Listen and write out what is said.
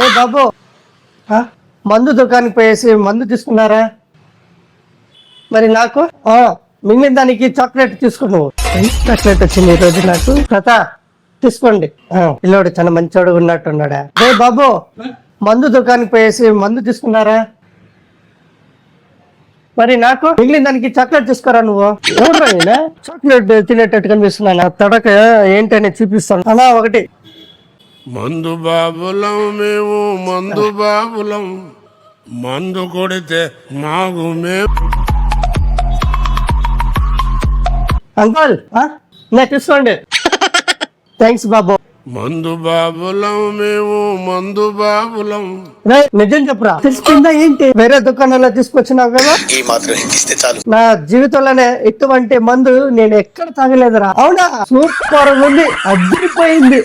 ఏ బాబు, మందు దుకాణానికి పోయేసి మందు తీసుకున్నారా? మరి నాకు మిగిలిన దానికి చాక్లెట్ తీసుకో. నువ్వు చాక్లెట్ వచ్చింది ఈ రోజు నాకు. కథ తీసుకోండి. పిల్లోడు చాలా మంచోడు ఉన్నట్టున్నాడా? ఏ బాబు, మందు దుకాణానికి పోయేసి మందు తీసుకున్నారా? మరి నాకు మిగిలిన దానికి చాక్లెట్ తీసుకోరా. నువ్వు ఎవరు చాక్లెట్ తినేటట్టు కనిపిస్తున్నా? తడక ఏంటని చూపిస్తాను. అలా ఒకటి. మందు బాబులం మేము, మందు బాబులం, మందు కొడితే మాకు మేము. అంకుల్ తీసుకోండి. థ్యాంక్స్ బాబు. మందు బాబులం మేము, మందు బాబులం. నిజం చెప్పురా, తెలిసిందా ఏంటి? వేరే దుకాణంలో తీసుకొచ్చినావు కదా, ఈ మాత్రం ఇస్తే చాలు. నా జీవితంలోనే ఇటువంటి మందు నేను ఎక్కడ తాగలేదురా. అవునా, సూపర్ ఉంది, అదిరిపోయింది.